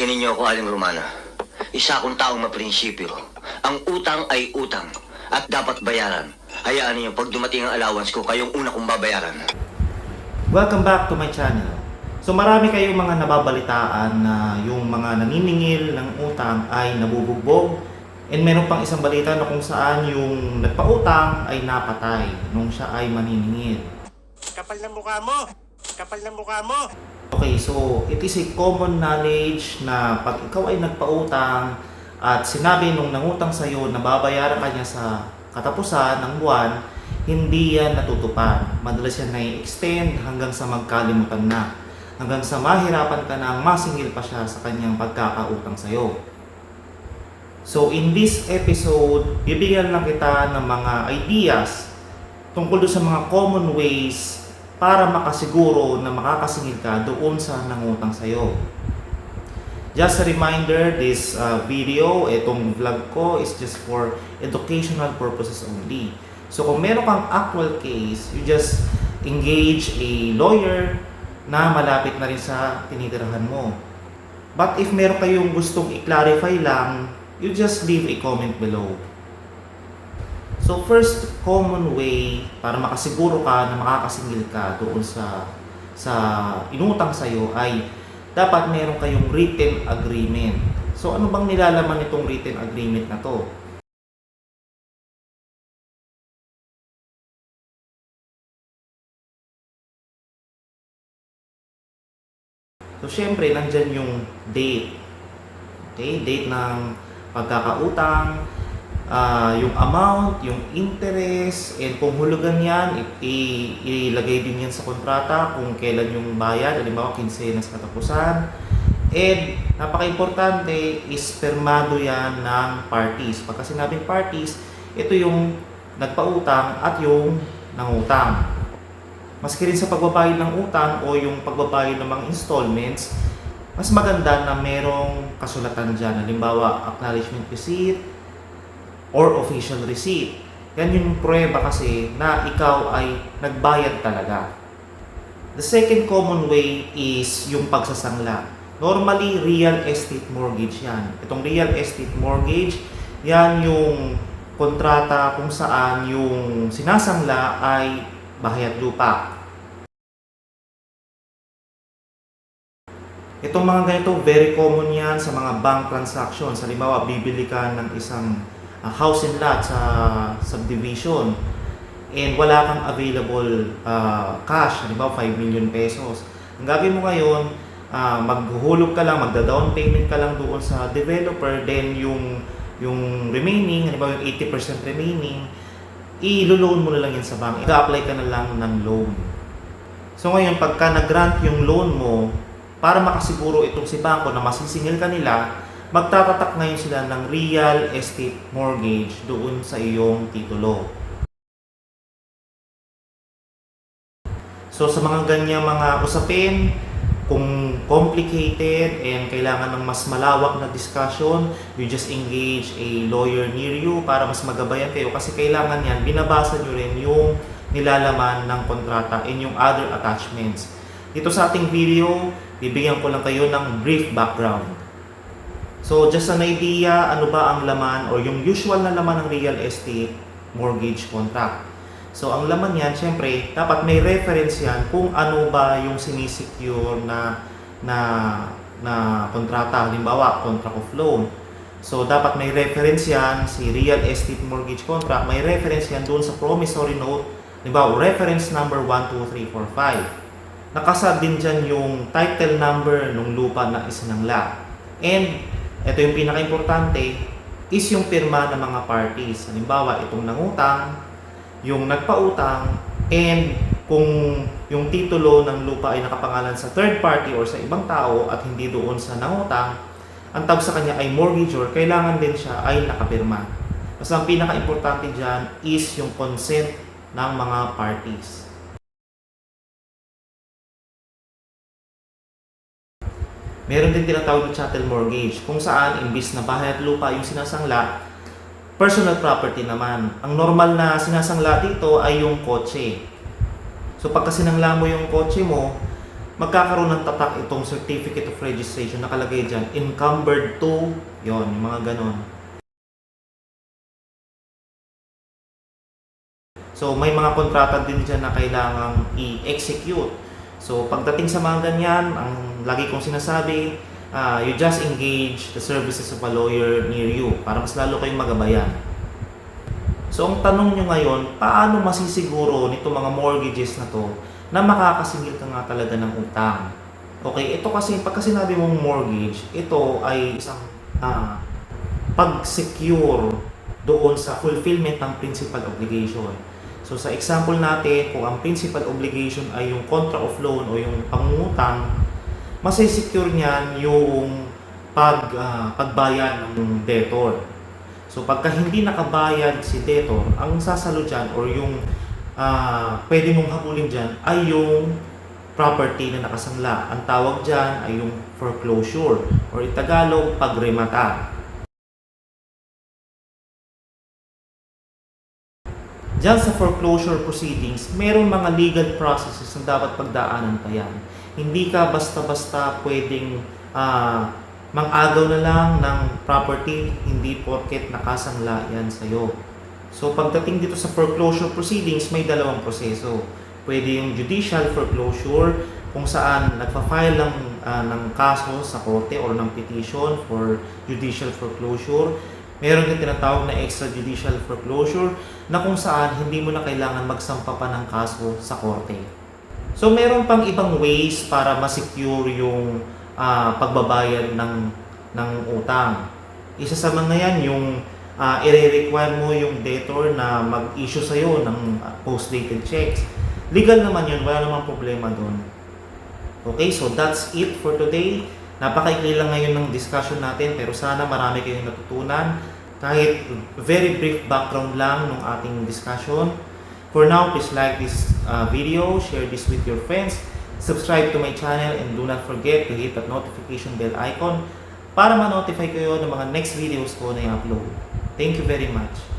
Patagalin ninyo ako, Aling Romana. Isa akong taong maprinsipyo. Ang utang ay utang at dapat bayaran. Hayaan niyo pag dumating ang allowance ko, kayong una kong babayaran. Welcome back to my channel. So marami kayong mga nababalitaan na yung mga naniningil ng utang ay nabubugbog. And meron pang isang balita na kung saan yung nagpautang ay napatay nung siya ay maniningil. Kapal ng mukha mo! Kapal ng mukha mo! Okay, so it is a common knowledge na pag ikaw ay nagpautang at sinabi nung nangutang sa'yo na babayaran ka niya sa katapusan ng buwan, hindi yan natutupad. Madalas yan na-extend hanggang sa magkalimutan na. Hanggang sa mahirapan ka na masingil pa siya sa kanyang pagkakautang sa'yo. So in this episode, bibigyan lang kita ng mga ideas tungkol sa mga common ways para makasiguro na makakasingil ka doon sa nangutang sa'yo. Just a reminder, this video, itong vlog ko is just for educational purposes only. So kung meron kang actual case, you just engage a lawyer na malapit na rin sa tinitirahan mo. But if meron kayong gustong i-clarify lang, you just leave a comment below. So first common way para makasiguro ka na makakasingil ka doon sa inutang sa'yo ay dapat meron kayong written agreement. So ano bang nilalaman nitong written agreement na to? So syempre nandyan yung date. Okay, date ng pagkakautang, yung amount, yung interest, and kung hulugan yan, ilagay din yan sa kontrata kung kailan yung bayad, halimbawa kinsenas katapusan. And napaka-importante is permado yan ng parties. Pagka sinabing parties, ito yung nagpautang at yung nangutang. Maski rin sa pagbabayad ng utang o yung pagbabayad ng mga installments, mas maganda na merong kasulatan dyan. Halimbawa, acknowledgement receipt or official receipt. Yan yung pruweba kasi na ikaw ay nagbayad talaga. The second common way is yung pagsasangla. Normally, real estate mortgage yan. Itong real estate mortgage, yan yung kontrata kung saan yung sinasangla ay bahay at lupa. Itong mga ganito, very common yan sa mga bank transactions. Halimbawa, bibili ka ng isang house and lot sa subdivision and wala kang available cash, halimbawa 5 million pesos. Ang gagawin mo ngayon, maghuhulog ka lang, magda-down payment ka lang doon sa developer, then yung remaining, halimbawa yung 80% remaining, i-loan mo na lang yan sa bank. I-apply ka na lang ng loan. So ngayon, pagka nag-grant yung loan mo, para makasiguro itong si bangko na masisingil ka nila, magtatatak ngayon sila ng real estate mortgage doon sa iyong titulo. So sa mga ganyang mga usapin, kung complicated and kailangan ng mas malawak na discussion, you just engage a lawyer near you para mas magabayan kayo kasi kailangan yan, binabasa nyo rin yung nilalaman ng kontrata and yung other attachments. Dito sa ating video, bibigyan ko lang kayo ng brief background. So just an idea, ano ba ang laman or yung usual na laman ng real estate mortgage contract. So ang laman yan, syempre, dapat may reference yan kung ano ba yung sinisecure na kontrata. Halimbawa, contract of loan. So dapat may reference yan, si real estate mortgage contract, may reference yan doon sa promissory note. Halimbawa, reference number 12345. Nakasad din dyan yung title number ng lupa na isinangla. And ito yung pinaka-importante is yung pirma ng mga parties. Halimbawa, itong nangutang, yung nagpautang, and kung yung titulo ng lupa ay nakapangalan sa third party or sa ibang tao at hindi doon sa nangutang, ang tawag sa kanya ay mortgagor, kailangan din siya ay nakapirma. Basta ang pinaka-importante dyan is yung consent ng mga parties. Meron din tinatawag na chattel mortgage kung saan imbis na bahay at lupa yung sinasangla, personal property naman. Ang normal na sinasangla dito ay yung kotse. So pagka sinangla mo yung kotse mo, magkakaroon ng tatak itong Certificate of Registration. Nakalagay dyan, encumbered to, yon, yung mga ganon. So, may mga kontrata din dyan na kailangang i-execute. So, pagdating sa mga ganyan, ang lagi kong sinasabi, you just engage the services of a lawyer near you para mas lalo kayong magabayan. So, ang tanong nyo ngayon, paano masisiguro nito mga mortgages na to na makakasingil ka nga talaga ng utang? Okay, ito kasi, pagka sinabi mong mortgage, ito ay isang pag-secure doon sa fulfillment ng principal obligation. So sa example natin, kung ang principal obligation ay yung contract of loan o yung pangungutang, masisecure niyan yung pagbayad ng debtor. So pagka hindi nakabayad si debtor, ang sasalo dyan or yung pwede mong habulin dyan ay yung property na nakasangla. Ang tawag dyan ay yung foreclosure or Tagalog, pagremata. Diyan sa foreclosure proceedings, merong mga legal processes na dapat pagdaanan pa yan. Hindi ka basta-basta pwedeng mang-agaw na lang ng property, hindi porket nakasangla yan sa'yo. So pagdating dito sa foreclosure proceedings, may dalawang proseso. Pwede yung judicial foreclosure, kung saan nagpa-file ng kaso sa korte or ng petition for judicial foreclosure. Meron din tinatawag na extrajudicial foreclosure na kung saan hindi mo na kailangan magsampa pa ng kaso sa korte. So meron pang ibang ways para ma-secure yung pagbabayad ng utang. Isa sa mga yan yung i-require mo yung debtor na mag-issue sa'yo ng post-dated checks. Legal naman yun, wala namang problema doon. Okay, so that's it for today. Napakaikli lang ngayon ng discussion natin pero sana marami kayong natutunan. Kahit very brief background lang ng ating discussion. For now, please like this video, share this with your friends, subscribe to my channel, and do not forget to hit that notification bell icon para ma-notify kayo ng mga next videos ko na i-upload. Thank you very much.